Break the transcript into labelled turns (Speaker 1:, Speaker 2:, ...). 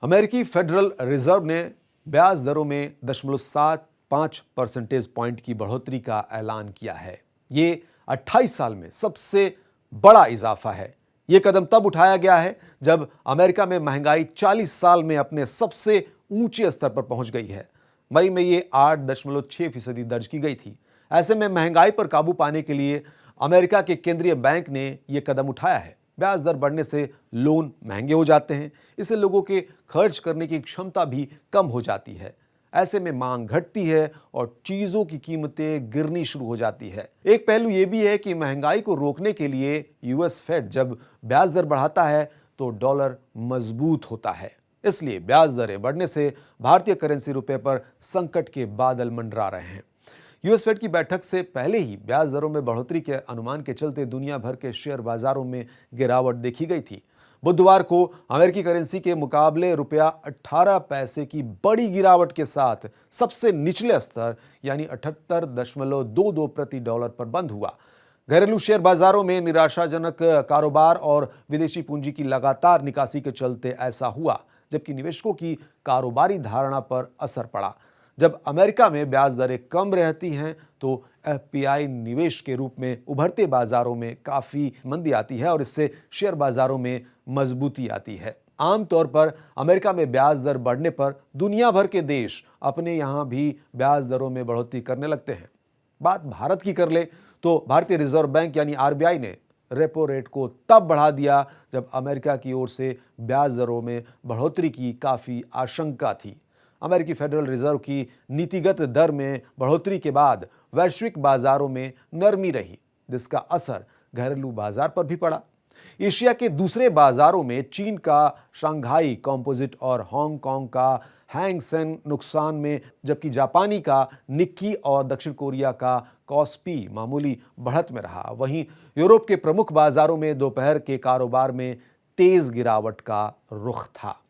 Speaker 1: अमेरिकी federal reserve ने ब्याज दरों में 0.75 पॉइंट की बढ़ोतरी का ऐलान किया है। ये 28 साल में सबसे बड़ा इजाफा है। ये कदम तब उठाया गया है जब अमेरिका में महंगाई 40 साल में अपने सबसे ऊंचे स्तर पर पहुंच गई है। मई में ये 8.6% दर्ज की गई थी। ऐसे में महंगाई पर काबू पाने के लिए अमेरिका के केंद्रीय बैंक ने यह कदम उठाया है। ब्याज दर बढ़ने से लोन महंगे हो जाते हैं, इससे लोगों के खर्च करने की क्षमता भी कम हो जाती है। ऐसे में मांग घटती है और चीजों की कीमतें गिरनी शुरू हो जाती है। एक पहलू यह भी है कि महंगाई को रोकने के लिए यूएस फेड जब ब्याज दर बढ़ाता है तो डॉलर मजबूत होता है। इसलिए ब्याज दरें बढ़ने से भारतीय करेंसी रुपए पर संकट के बादल मंडरा रहे हैं। यूएस फेड की बैठक से पहले ही ब्याज दरों में बढ़ोतरी के अनुमान के चलते दुनिया भर के शेयर बाजारों में गिरावट देखी गई थी। बुधवार को अमेरिकी करेंसी के मुकाबले रुपया 18 पैसे की बड़ी गिरावट के साथ सबसे निचले स्तर यानी 78.22 प्रति डॉलर पर बंद हुआ। घरेलू शेयर बाजारों में निराशाजनक कारोबार और विदेशी पूंजी की लगातार निकासी के चलते ऐसा हुआ, जबकि निवेशकों की कारोबारी धारणा पर असर पड़ा। जब अमेरिका में ब्याज दरें कम रहती हैं तो एफपीआई निवेश के रूप में उभरते बाजारों में काफी मंदी आती है और इससे शेयर बाजारों में मजबूती आती है। आमतौर पर अमेरिका में ब्याज दर बढ़ने पर दुनिया भर के देश अपने यहां भी ब्याज दरों में बढ़ोतरी करने लगते हैं। बात भारत की कर ले तो भारतीय रिजर्व बैंक यानी आरबीआई ने रेपो रेट को तब बढ़ा दिया जब अमेरिका की ओर से ब्याज दरों में बढ़ोतरी की काफी आशंका थी। अमेरिकी फेडरल रिजर्व की नीतिगत दर में बढ़ोतरी के बाद वैश्विक बाजारों में नरमी रही, जिसका असर घरेलू बाजार पर भी पड़ा। एशिया के दूसरे बाजारों में चीन का शंघाई कंपोजिट और हांगकांग का हैंग सेंग नुकसान में, जबकि जापानी का निक्की और दक्षिण कोरिया का कॉस्पी मामूली बढ़त में रहा। वहीं यूरोप के प्रमुख बाजारों में दोपहर के कारोबार में तेज गिरावट का रुख था।